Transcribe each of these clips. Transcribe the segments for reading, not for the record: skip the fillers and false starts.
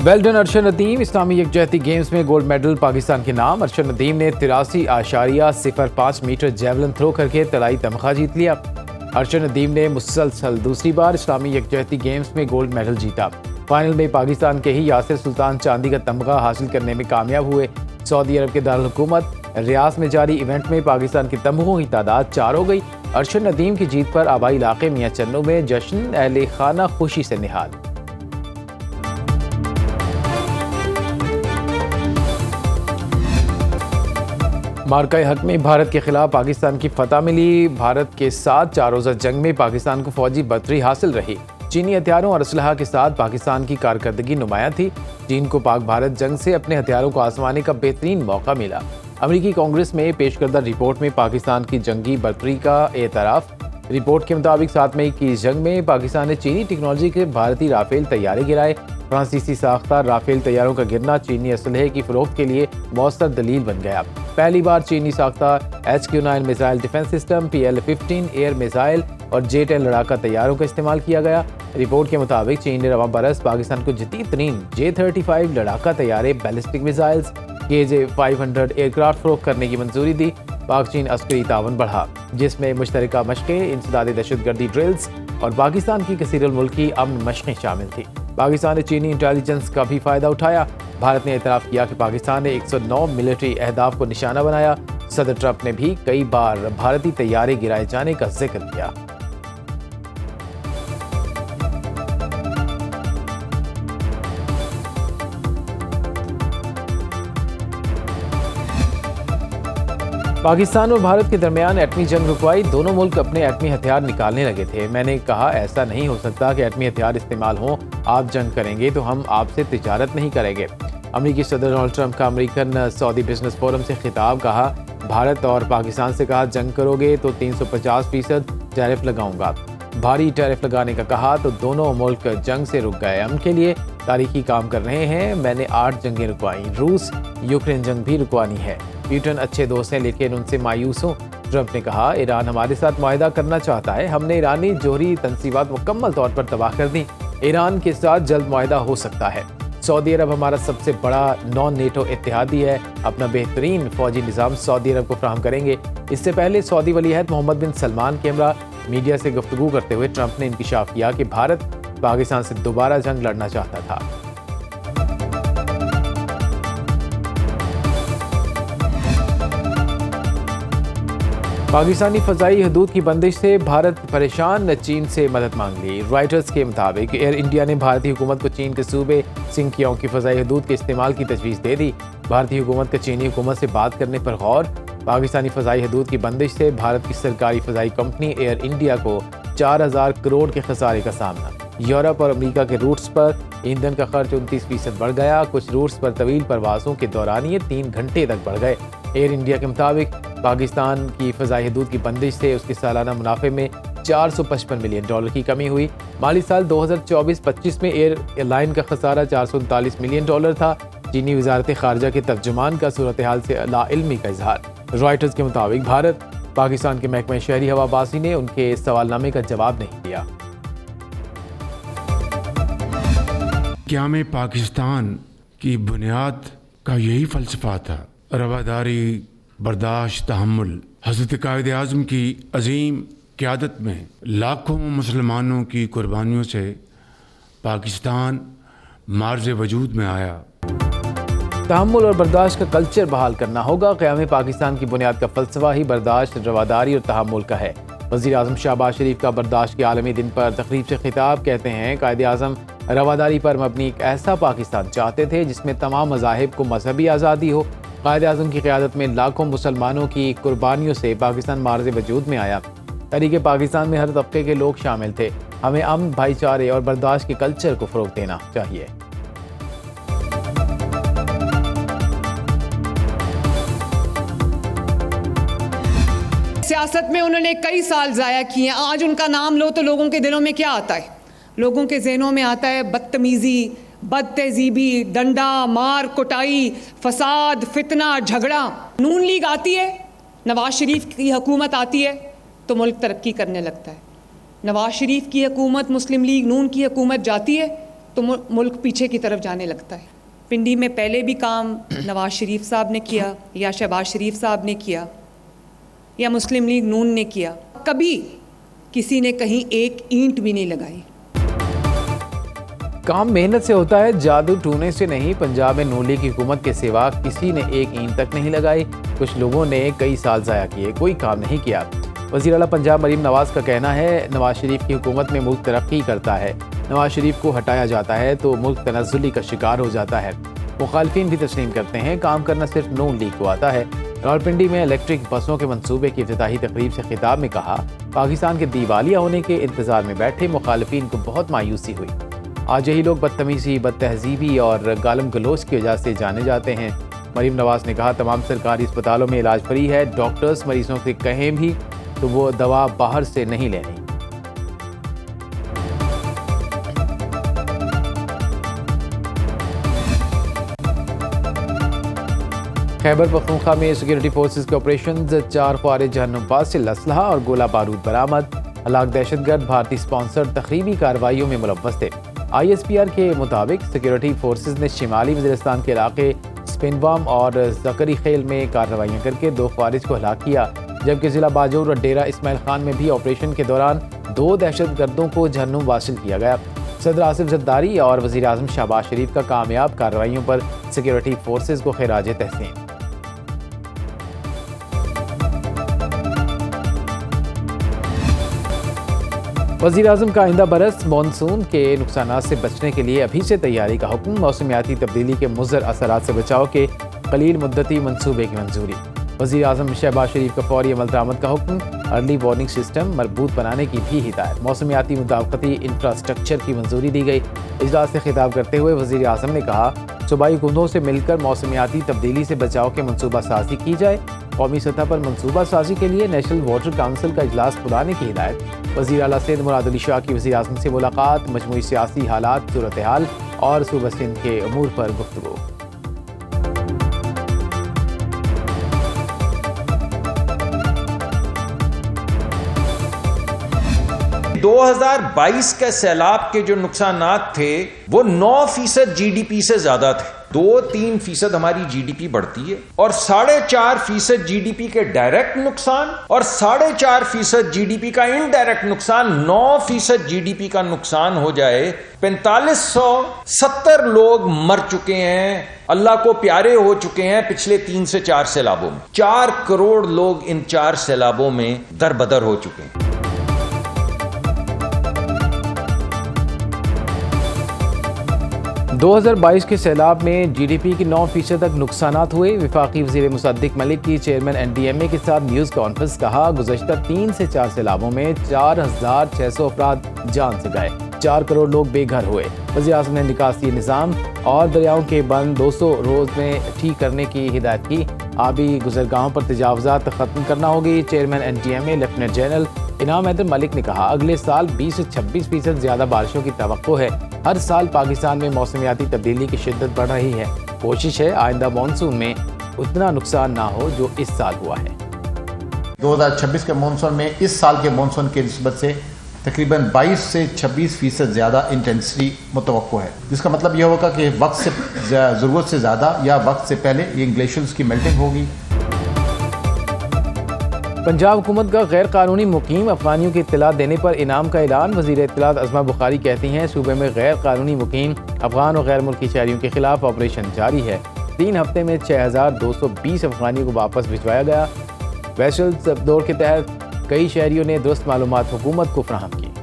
Well done Arshad Nadeem. इस्लामी यकजहती games में gold medal Pakistan के नाम। अरशद नदीम ने 83.05 मीटर जेवलिन थ्रो करके तलाई तमगा जीत लिया। अरशद नदीम ने मुसलसल दूसरी बार इस्लामी यकजहती गेम्स में गोल्ड मेडल जीता। फाइनल में पाकिस्तान के ही यासिर सुल्तान चांदी का तमगा हासिल करने में कामयाब हुए। सऊदी अरब के दारुल हुकूमत रियाद में जारी इवेंट में पाकिस्तान के तमगों की तादाद 4 हो गई। अरशद नदीम की जीत पर आबाई इलाके मियां चन्नू में जश्न, अहले खाना खुशी से निहाल। मार्का हक में भारत के खिलाफ पाकिस्तान की फतह मिली। भारत के साथ 4 रोज़ा जंग में पाकिस्तान को फौजी बरतरी हासिल रही। चीनी हथियारों और असलहा के साथ पाकिस्तान की कारकर्दगी नुमायां थी। चीन को पाक भारत जंग से अपने हथियारों को आजमाने का बेहतरीन मौका मिला। अमरीकी कांग्रेस में पेश करदा रिपोर्ट में पाकिस्तान की जंगी बरतरी का एतराफ़। रिपोर्ट के मुताबिक 7 मई की जंग में पाकिस्तान ने चीनी टेक्नोलॉजी के भारतीय राफेल तैयारे गिराए। फ्रांसीसी साख्ता राफेल तैयारों का गिरना चीनी असलहे की फरोख्त के लिए मौसर दलील बन गया। पहली बार चीनी साख्ता HQ-9 missile defence system, PL-15 air missile और J-10 लड़ाका तैयारों का इस्तेमाल किया गया। रिपोर्ट के मुताबिक चीन ने रवां बरस पाकिस्तान को जदीद तरीन J-35 लड़ाका तैयारे, बैलिस्टिक मिसाइल्स, KJ-500 एयरक्राफ्ट फरोख्त करने की मंजूरी दी। पाक चीन अस्करी तावन बढ़ा, जिसमें मुश्तरका मशक़ें, इंसदादी दहशतगर्दी ड्रिल्स और पाकिस्तान की कसीरुल मुल्की अमन मशक़ें शामिल थी। पाकिस्तान ने चीनी इंटेलिजेंस का भी फ़ायदा उठाया। भारत ने एतराफ़ किया कि पाकिस्तान ने 109 मिलिट्री अहदाफ को निशाना बनाया। सदर ट्रंप ने भी कई बार भारतीय तैयारे गिराए जाने का जिक्र किया। पाकिस्तान और भारत के दरमियान एटमी जंग रुकवाई। दोनों मुल्क अपने एटमी हथियार निकालने लगे थे। मैंने कहा, ऐसा नहीं हो सकता कि एटमी हथियार इस्तेमाल हों। आप जंग करेंगे तो हम आपसे तिजारत नहीं करेंगे। अमेरिकी सदर डोनाल्ड ट्रंप का अमेरिकन सऊदी बिजनेस फोरम से खिताब। कहा, भारत और पाकिस्तान से कहा जंग करोगे तो 350% टैरिफ लगाऊंगा। भारी टैरिफ लगाने का कहा तो दोनों मुल्क जंग से रुक गए। अमन के लिए तारीखी काम कर रहे हैं। मैंने 8 जंगें रुकवाई। रूस यूक्रेन जंग भी रुकवानी है। ब्रिटेन अच्छे दोस्त हैं लेकिन उनसे मायूस हूँ। ट्रंप ने कहा, ईरान हमारे साथ मुआहदा करना चाहता है। हमने ईरानी जोहरी तनसीबात मुकम्मल तौर पर तबाह कर दी। ईरान के साथ जल्द मुआहदा हो सकता है। सऊदी अरब हमारा सबसे बड़ा नॉन नेटो इत्तेहादी है। अपना बेहतरीन फौजी निज़ाम सऊदी अरब को फराहम करेंगे। इससे पहले सऊदी वलीअहद मोहम्मद बिन सलमान के हमरा मीडिया से गुफ्तगू करते हुए ट्रंप ने इंकिशाफ किया कि भारत पाकिस्तान से दोबारा जंग लड़ना चाहता था। पाकिस्तानी फ़ज़ाई हदूद की बंदिश से भारत परेशान, चीन से मदद मांग ली। रॉयटर्स के मुताबिक एयर इंडिया ने भारतीय हुकूमत को चीन के सूबे सिंकियोंग की फ़ज़ाई हदूद के इस्तेमाल की तजवीज़ दे दी। भारतीय हुकूमत का चीनी हुकूमत से बात करने पर गौर। पाकिस्तानी फ़ज़ाई हदूद की बंदिश से भारत की सरकारी फ़ज़ाई कंपनी एयर इंडिया को 4000 करोड़ के खसारे का सामना। यूरोप और अमेरिका के रूट्स पर ईंधन का खर्च 29% बढ़ गया। कुछ रूट्स पर तवील परवाज़ों के दौरान ये 3 घंटे तक बढ़ गए। एयर इंडिया के मुताबिक पाकिस्तान की फ़ज़ाई हदूद की बंदिश से उसके सालाना मुनाफे में $455 मिलियन की कमी हुई। माली साल 2024-25 में एयरलाइन का खसारा $439 मिलियन था। चीनी वज़ारत ख़ारजा के तर्जुमान का सूरत हाल से लाइल्मी का इजहार। रॉयटर्स के मुताबिक भारत पाकिस्तान के महकमा शहरी हवाबाजी ने उनके सवालनामे का जवाब नहीं दिया। क़याम पाकिस्तान की बुनियाद का यही फ़लसफ़ा था, रवादारी, बर्दाश्त, तहम्मुल। हज़रत कायद आज़म की अजीम क़यादत में लाखों मुसलमानों की कुर्बानियों से पाकिस्तान मार्ज़ वजूद में आया। तहम्मुल और बर्दाश्त का कल्चर बहाल करना होगा। क़याम पाकिस्तान की बुनियाद का फ़लसफ़ा ही बर्दाश्त, रवादारी और तहम्मुल का है। वज़ीर आज़म शहबाज शरीफ का बर्दाश्त के आलमी दिन पर तक़रीब से खिताब। कहते हैं, कायद आज़म रवादारी पर मबनी एक ऐसा पाकिस्तान चाहते थे जिसमें तमाम मज़ाहिब को मजहबी आज़ादी हो। कायद आज़म की क़यादत में लाखों मुसलमानों की कुर्बानियों से पाकिस्तान मार्ज़ वजूद में आया। तहरीक पाकिस्तान में हर तबके के लोग शामिल थे। हमें अमन, भाईचारे और बर्दाश्त के कल्चर को फ़रोग़ देना चाहिए। सियासत में उन्होंने कई साल ज़ाया किए। आज उनका नाम लो तो लोगों के दिलों में क्या आता है? लोगों के जहनों में आता है बदतमीज़ी, बदतहजीबी, डंडा मार, कुटाई, फसाद, फितना, झगड़ा। नून लीग आती है, नवाज शरीफ की हुकूमत आती है तो मुल्क तरक्की करने लगता है। नवाज शरीफ की हुकूमत, मुस्लिम लीग नून की हुकूमत जाती है तो मुल्क पीछे की तरफ जाने लगता है। पिंडी में पहले भी काम नवाज शरीफ साहब ने किया या शहबाज शरीफ साहब ने किया या मुस्लिम लीग नून ने किया, कभी किसी ने कहीं एक ईंट भी नहीं लगाई। काम मेहनत से होता है, जादू टूने से नहीं। पंजाब में नून लीग की हुकूमत के सिवा किसी ने एक ईंट तक नहीं लगाई। कुछ लोगों ने कई साल ज़ाया किए, कोई काम नहीं किया। वज़ीर आला पंजाब मरीम नवाज़ का कहना है, नवाज शरीफ की हुकूमत में मुल्क तरक्की करता है। नवाज शरीफ को हटाया जाता है तो मुल्क तनज़्ज़ुली का शिकार हो जाता है। मुखालफिन भी तस्लीम करते हैं, काम करना सिर्फ नून लीग को आता है। रावलपिंडी में इलेक्ट्रिक बसों के मंसूबे की इफ्तिताही तकरीब से खिताब में कहा, पाकिस्तान के दिवालिया होने के इंतजार में बैठे मुखालफिन को बहुत मायूसी हुई। आज यही लोग बदतमीज़ी, बदतहजीबी और गालम गलोच की वजह से जाने जाते हैं। मरीम नवाज़ ने कहा, तमाम सरकारी अस्पतालों में इलाज फ्री है। डॉक्टर्स मरीजों से कहें भी तो वो दवा बाहर से नहीं लेनी। खैबर पख्तूनख्वा में सिक्योरिटी फोर्सेज के ऑपरेशन, 4 ख्वारिज जहन्नुमबाज से लसलहा और गोला बारूद बरामद। हलाक दहशतगर्द भारतीय स्पॉन्सर्ड तखरीबी कार्रवाइयों में मुलव्वस थे। ISPR के मुताबिक सिक्योरिटी फोर्सेज ने शिमाली वज़ीरिस्तान के इलाके स्पिनवाम और जकरी खेल में कार्रवाइयाँ करके 2 ख्वारिज को हलाक किया, जबकि ज़िला बाजौर और डेरा इस्माइल खान में भी ऑपरेशन के दौरान 2 दहशतगर्दों को जहन्नुम वासिल किया गया। सदर आसिफ जरदारी और वज़ीर आज़म शहबाज शरीफ का कामयाब कार्रवाइयों पर सिक्योरिटी फोर्सेज को खिराज तहसीन। वज़ीर आज़म का आइंदा बरस मानसून के नुकसानात से बचने के लिए अभी से तैयारी का हुक्म। मौसमियाती तब्दीली के मुज़र असरात से बचाव के कलील मुद्दती मंसूबे की मंजूरी। वज़ीर आज़म शहबाज शरीफ का फौरी अमल दरामद का हुक्म। अर्ली वार्निंग सिस्टम मजबूत बनाने की भी हिदायत। मौसमियाती मुताबिकती इंफ्रास्ट्रक्चर की मंजूरी दी गई। इजलास से खिताब करते हुए वज़ीर आज़म ने कहा, सूबाई हुकूमतों से मिलकर मौसमियाती तब्दीली से बचाव के मनसूबा साजी की जाए। कौमी सतह पर मनसूबा साजी के लिए नेशनल वाटर काउंसिल का इजलास बुलाने की हिदायत। वज़ीर आला सिंध मुराद अली शाह की वज़ीर आज़म से मुलाकात। मजमूई सियासी हालात, सूरत हाल और सूबा सिंध के अमूर पर गुफ्तगू। 2022 के सैलाब के जो नुकसानात थे वो 9% जीडीपी से ज्यादा थे। 2-3% हमारी जीडीपी बढ़ती है और 4.5% जीडीपी के डायरेक्ट नुकसान और 4.5% जीडीपी का इनडायरेक्ट नुकसान, 9% जीडीपी का नुकसान हो जाए। 4570 लोग मर चुके हैं, अल्लाह को प्यारे हो चुके हैं पिछले 3 से 4 सैलाबों में। 4 करोड़ लोग इन 4 सैलाबों में दरबदर हो चुके हैं। 2022 के सैलाब में जीडीपी की 9% तक नुकसानात हुए। वफाकी वज़ीर मुसद्दिक मलिक की चेयरमैन NDMA के साथ न्यूज़ कॉन्फ्रेंस। कहा, गुज़श्ता 3 से 4 सैलाबों में 4600 अफराद जान से गए, 4 करोड़ लोग बेघर हुए। वज़ीर आज़म ने निकासी निज़ाम और दरियाओं के बंद 200 रोज़ में ठीक करने की हिदायत की। आबी गुज़रगाहों पर तजावुज़ात ख़त्म करना होगी। चेयरमैन NDMA लेफ्टिनेंट जनरल इनाम हैदर मलिक ने कहा, अगले साल 20 से 26% ज़्यादा बारिशों की तवक्को है। हर साल पाकिस्तान में मौसमियाती तब्दीली की शिद्दत बढ़ रही है। कोशिश है आइंदा मानसून में उतना नुकसान ना हो जो इस साल हुआ है। 2026 के मानसून में इस साल के मानसून की निस्बत से तकरीबन 22 से 26% ज़्यादा इंटेंसिटी मुतवक्को है, जिसका मतलब यह होगा कि वक्त से ज़रूरत से ज़्यादा या वक्त से पहले ये ग्लेशियर्स की मेल्टिंग होगी। पंजाब हुकूमत का गैर कानूनी मुकीम अफगानियों की इत्तला देने पर इनाम का ऐलान। वज़ीर इत्तलात अज़मा बुखारी कहती हैं, सूबे में गैर कानूनी मुकीम अफगान और गैर मुल्की शहरियों के खिलाफ ऑपरेशन जारी है। 3 हफ्ते में 6220 अफगानियों को वापस भिजवाया गया। वेसल्स दौर के तहत कई शहरियों ने दुरुस्त मालूमात हुकूमत को फराहम की।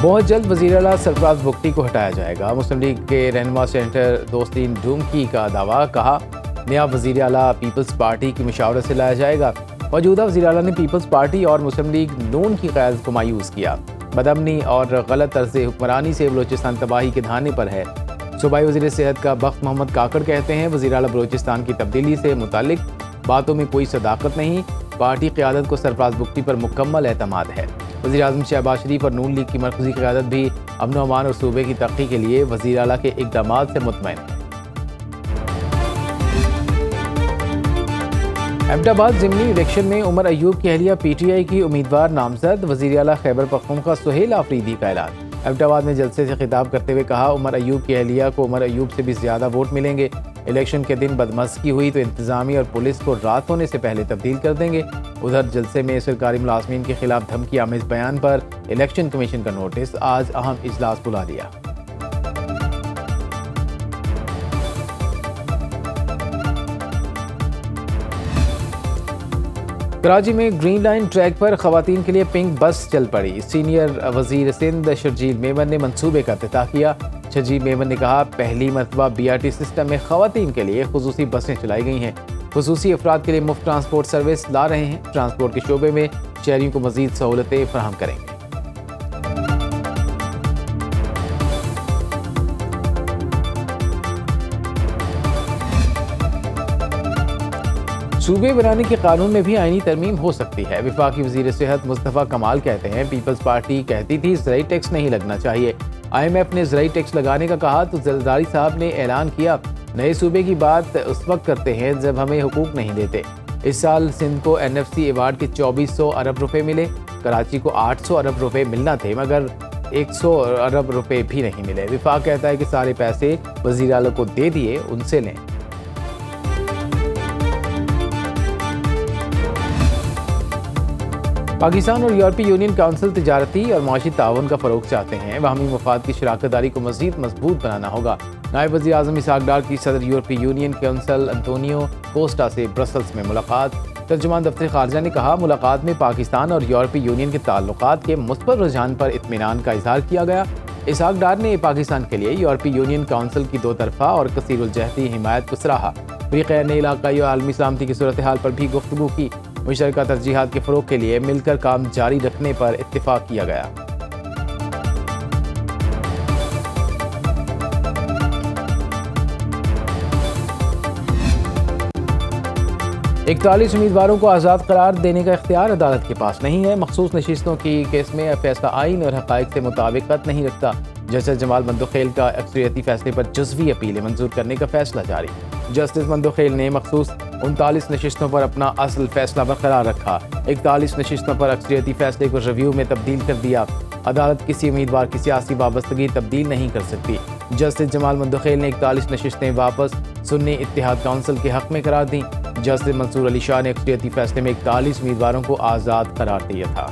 बहुत जल्द वज़ीर आला सरफराज बुगटी को हटाया जाएगा। मुस्लिम लीग के रहनुमा सेनेटर दोस्तीन ढूमकी का दावा। कहा, नया वज़ीर आला पीपल्स पार्टी की मशावरत से लाया जाएगा। मौजूदा वज़ीर आला ने पीपल्स पार्टी और मुस्लिम लीग नून की क़यादत को मायूस किया। बदअमनी और गलत तर्ज़ हुक्मरानी से बलोचिस्तान तबाही के धाने पर है। सूबाई वज़ीर सेहत का बख्त मोहम्मद काकड़ कहते हैं, वज़ीर आला बलोचिस्तान की तब्दीली से मुतालिक बातों में कोई सदाकत नहीं। पार्टी क़यादत को सरफराज बुगटी पर मुकम्मल एतमाद है। वज़ीर आज़म शहबाज शरीफ और नून लीग की मरकज़ी क़यादत भी अमन व अमान और सूबे की तरक्की के लिए वज़ीर आला के इक़दामात से मुतमईन है। अहमदाबाद ज़िमनी इलेक्शन में उमर अयूब की अहलिया पीटीआई की उम्मीदवार नामजद। वज़ीर आला खैबर पख्तूनख्वा सुहेल आफरीदी का ऐलान। अहमदाबाद में जलसे से खिताब करते हुए कहा, उमर अयूब की अहलिया को उमर अयूब से भी ज़्यादा वोट मिलेंगे। इलेक्शन के दिन बदमस्की हुई तो इंतजामी और पुलिस को रात होने से पहले तब्दील कर देंगे। उधर जलसे में सरकारी मुलाजमीन के खिलाफ धमकी आमेज बयान पर इलेक्शन कमीशन का नोटिस। आज अहम इजलास बुला लिया। कराची में ग्रीन लाइन ट्रैक पर खवातीन के लिए पिंक बस चल पड़ी। सीनियर वजीर सिंध शर्जील मेमन ने मंसूबे का इफ्तिताह किया। शर्जील मेमन ने कहा, पहली मरतबा BRT सिस्टम में खवातीन के लिए खुसूसी बसें चलाई गई हैं। खुसूसी अफराद के लिए मुफ्त ट्रांसपोर्ट सर्विस ला रहे हैं। ट्रांसपोर्ट के शोबे में शहरियों को मजीद सहूलतें फराहम करेंगे। सूबे बनाने के कानून में भी आईनी तरमीम हो सकती है। वफाकी वजीर सेहत मुस्तफ़ा कमाल कहते हैं, पीपल्स पार्टी कहती थी ज़राई टैक्स नहीं लगना चाहिए। IMF ने ज़राई टैक्स लगाने का कहा तो जरदारी साहब ने ऐलान किया। नए सूबे की बात उस वक्त करते हैं जब हमें हुकूक नहीं देते। इस साल सिंध को NFC अवार्ड के 2400 अरब रुपए मिले। कराची को 800 अरब रुपए मिलना थे मगर 100 अरब रुपए भी नहीं मिले। वफाक कहता है कि सारे पैसे वज़ीर आला को दे दिए, उनसे लें। पाकिस्तान और यूरोपीय यूनियन काउंसिल तिजारती और माशी ताउन का फरोग चाहते हैं। बाहमी मफाद की शराकत दारी को मज़ीद मजबूत बनाना होगा। नायब वज़ीर आज़म इसहाक डार की सदर यूरोपीय यूनियन काउंसिल अंतोनियो कोस्टा से ब्रसल्स में मुलाकात। तर्जुमान दफ्तर खारजा ने कहा, मुलाकात में पाकिस्तान और यूरोपीय यूनियन के ताल्लुकात के मुस्बत रुझान पर इत्मीनान का इजहार किया गया। इसहाक डार ने पाकिस्तान के लिए यूरोपीय यूनियन काउंसिल की दो तरफा और कसीरुल-जहती हिमायत को सराहा। फ़रीक़ैन ने इलाक़ाई और आलमी सलामती की सूरत हाल पर भी गुफ्तगू की। मुशतरका तरजीहात के फ़रोग़ के लिए मिलकर काम जारी रखने पर इत्तिफ़ाक़ किया गया। इकतालीस उम्मीदवारों को आज़ाद करार देने का इख्तियार अदालत के पास नहीं है। मखसूस नशिस्तों की केस में फैसला आइन और हक़ाइक़ से मुताबिकत नहीं रखता। जस्टिस जमाल मंदोखेल का अक्सरियती फैसले पर जुज़वी अपीलें मंजूर करने का फैसला जारी। जस्टिस मंदोखेल ने मखसूस 39 नशिस्तों पर अपना असल फैसला बरकरार रखा। 41 नशिस्तों पर अक्सरियती फैसले को रिव्यू में तब्दील कर दिया। अदालत किसी उम्मीदवार की सियासी वाबस्तगी तब्दील नहीं कर सकती। जस्टिस जमाल मंदोखेल ने 41 नशिस्तें वापस सुन्नी इत्तेहाद काउंसिल के हक में करार दी। जस्टिस मंसूर अली शाह ने अक्सरियती फैसले में 41 उम्मीदवारों को आज़ाद करार दिया था।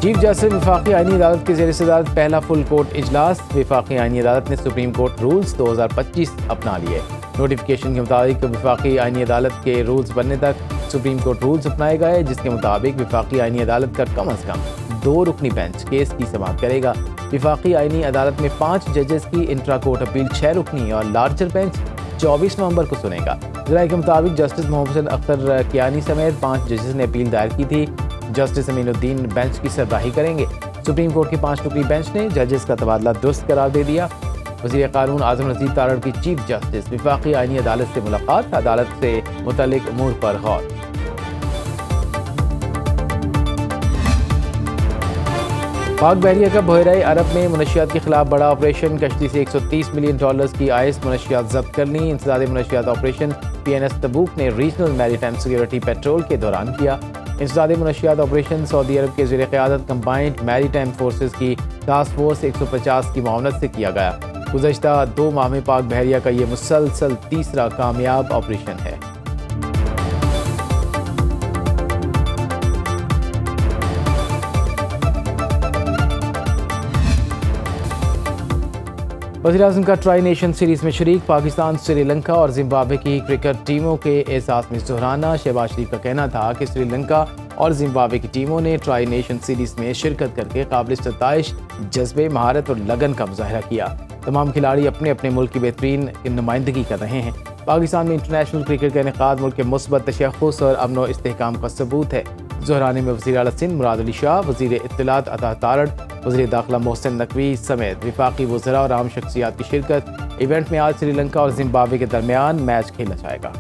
चीफ जस्टिस वफाकी आईनी अदालत के ज़ेर सदारत पहला फुल कोर्ट इजलास। वफाकी आईनी अदालत ने सुप्रीम कोर्ट रूल्स 2025 अपना लिए। नोटिफिकेशन के मुताबिक वफाकी आईनी अदालत के रूल्स बनने तक सुप्रीम कोर्ट रूल्स अपनाए गए, जिसके मुताबिक वफाकी आईनी अदालत का कम अज़ कम 2 रुकनी बेंच केस की समाअत करेगा। वफाकी आईनी अदालत में 5 जजेस की इंट्रा कोर्ट अपील 6 रुकनी और लार्जर बेंच 24 नवंबर को सुनेगा। जराये के मुताबिक जस्टिस मोहम्मद अख्तर कियानी समेत 5 जजेस ने अपील दायर की थी। जस्टिस अमीनुद्दीन बेंच की सरबराही करेंगे। सुप्रीम कोर्ट की 5 रुकनी बेंच ने जजेस का तबादला दुरुस्त करार दे दिया। वज़ीर कानून आज़म नज़ीर तारड़ की चीफ जस्टिस वफाकी आईनी अदालत से मुलाकात। अदालत से मुतल्लिक उमूर पर गौर। पाक बहरिया का बहराए अरब में मनशियात के खिलाफ बड़ा ऑपरेशन। कश्ती से $130 मिलियन की आयस मनशियात जब्त कर ली। इंसदाद मनशियात ऑपरेशन PNS तबूक ने रीजनल मैरीटाइम सिक्योरिटी पेट्रोल के दौरान किया। इंसदाद मनशियात ऑपरेशन सऊदी अरब के ज़ेर क़यादत कंबाइंड मैरीटाइम फोर्सेस की टास्क फोर्स 150 की मावनत से किया गया। गुज़श्ता 2 माह में पाक बहरिया का ये मुसलसल तीसरा कामयाब ऑपरेशन है। वज़ीर-ए-आज़म का ट्राई नेशन सीरीज़ में शरीक। पाकिस्तान, श्रीलंका और जिम्बाब्वे की क्रिकेट टीमों के एहसास में सुहराना। शहबाज शरीफ का कहना था कि श्रीलंका और जिम्बाब्वे की टीमों ने ट्राई नेशन सीरीज़ में शिरकत करके काबिल सताइश जज्बे, महारत और लगन का मुजाहरा किया। तमाम खिलाड़ी अपने अपने मुल्क की बेहतरीन नुमाइंदगी कर रहे हैं। पाकिस्तान में इंटरनेशनल क्रिकेट का इनेकाद मुल्क के मुस्बत तशख़्ख़ुस और अमन व इस्तेहकाम का सबूत है। ज़ोहराने में वज़ीर आला सिंध मुराद अली शाह, वज़ीर इत्तलात अता तारड़, वज़ीर दाखिला मोहसिन नकवी समेत वफाकी वज़रा और आम शख्सियात की शिरकत। इवेंट में आज श्रीलंका और जिम्बाब्वे के दरमियान मैच खेला जाएगा।